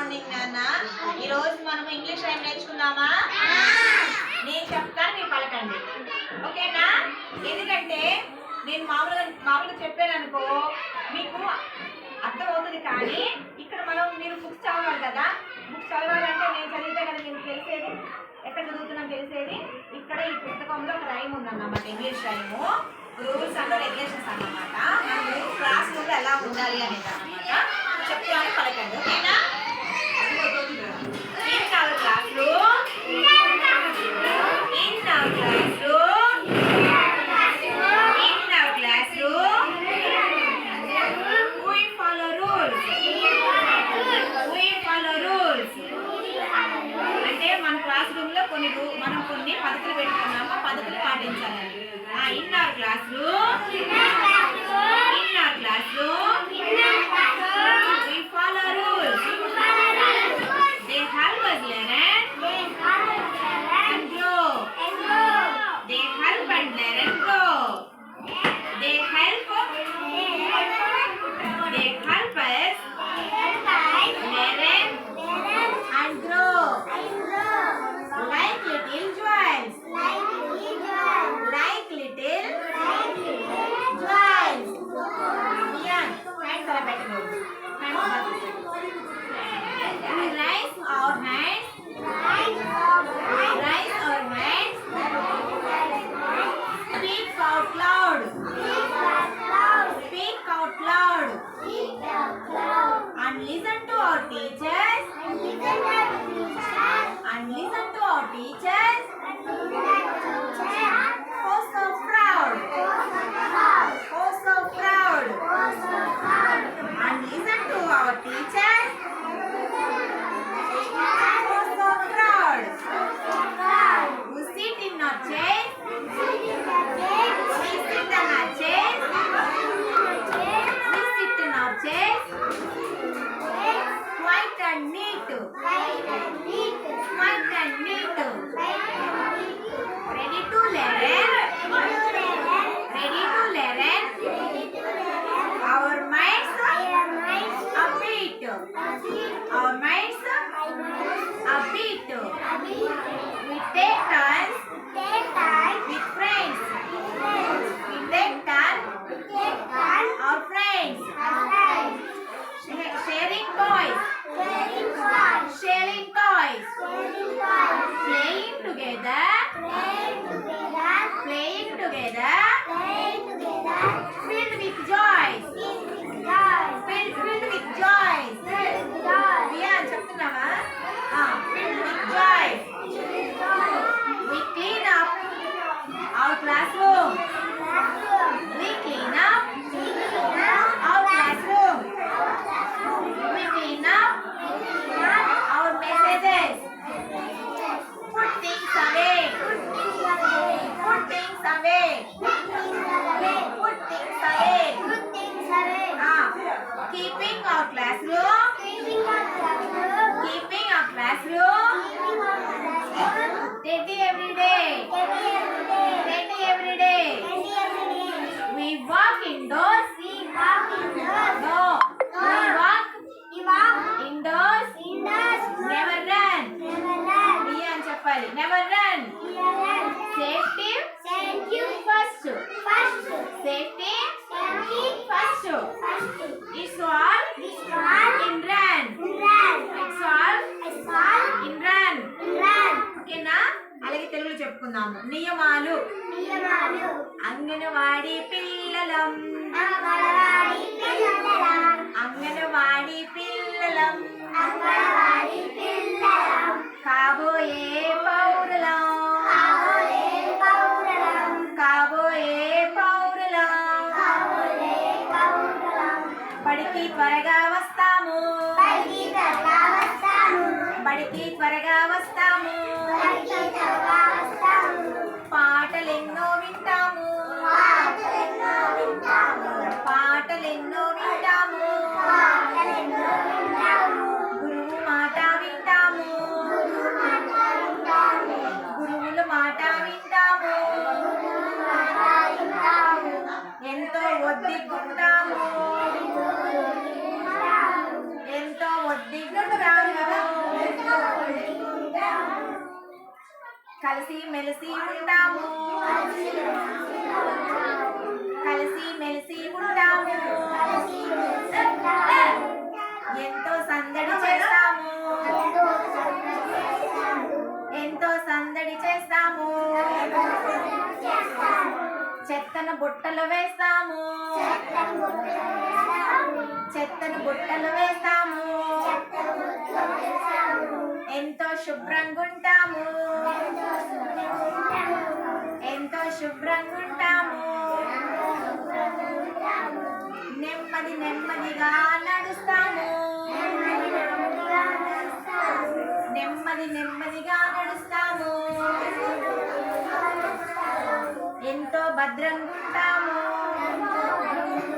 Morning నాన్న. ఈ రోజు మనం ఇంగ్లీష్ రైమ్ నేర్చుకుందామా? నేను చెప్తాను, మీరు పలకండి. ఓకేనా? ఎందుకంటే నేను మామూలుగా చెప్పాను అనుకో మీకు అర్థమవుతుంది. కానీ ఇక్కడ మీరు బుక్స్ చదవాలి కదా. బుక్స్ చదవాలంటే నేను చదివితే కదా మీకు తెలిసేది. ఎక్కడ చదువుతున్నాను తెలిసేది. ఇక్కడ ఈ పుస్తకంలో ఒక రైమ్ ఉందన్నమాట, English rhyme. Rules and regulations అన్నమాట. క్లాస్ రూమ్లో ఎలా ఉండాలి అనేది అన్నమాట. చెప్తాను, పలకండి. ఓకేనా? In our class room, in our class room, in our class room we follow rules. We follow rules. అంటే మన క్లాస్ రూమ్ లో మనం కొన్ని పద్ధతులు పెట్టుకున్నాము, పద్ధతులు పాటించాలని. In our class room, in our class room we follow rules. They help us learn and grow. They help and learn and grow. They help us learn and grow. Like little jewels. Like little jewels. Yeah, hands are better. We raise our hands. Raise our hands. Speak out loud. Speak out loud. And listen to our teachers. And listen to our teachers. Oh, so proud. Oh, so proud. And listen to our teachers. Oh, so proud. We sit in our chairs. We sit in our chairs. We sit in our chairs. White and neat. White and neat. Ready to learn. Ready to learn. Our minds upbeat. Our minds upbeat. We take turns with friends. We take turns our friends. Sharing toys. Sharing toys. Playing together. Playing together. Filled with joys. Filled with joys. Yeah, చెప్తున్నావా? Filled with joys. We clean up our classroom. We clean up our classroom. We clean up our messages. Put things away. Put things away. Put things away. Keeping our classroom. Keeping our classroom ready every day. Ready every day. We walk indoors. No. We walk indoors. Never run. Yeah, అని చెప్పాలి. Never run. Safety first. Safety first. It's all in run. It's all in run. ఓకేనా? అలాగే తెలుగులో చెప్పుకుందాము. నియమాలు. అంగన్వాడీ పిల్లలం. అంగన్వాడీ పిల్లలం. కాబోయే పౌరులం. కాబోయే పౌరులం. బడికి త్వరగా వస్తాము. బడికి త్వరగా వస్తాము. పాటలెన్నో వింటాము. పాటలెన్నో వింటాము. గురువు మాట వింటాము. గురువుల మాట వింటాము. ఎంతో ఒద్దిగుంటాము. ఎంతో ఒద్దిగుంటాము. కలిసి మెలిసి ఉంటాము కలిసి మెలిసి ఉంటాము ఎంతో సందడి చేస్తాము ఎంతో సందడి చేస్తాము చెత్తను బుట్టలు వేస్తాము చెత్తను బుట్టలు వేస్తాము ఎంతో శుభ్రంగా ఉంటాము ఎంతో శుభ్రంగా ఉంటాము నెమ్మది నెమ్మదిగా నడుస్తాము నెమ్మది నెమ్మదిగా నడుస్తాము ఎంతో భద్రంగా ఉంటాము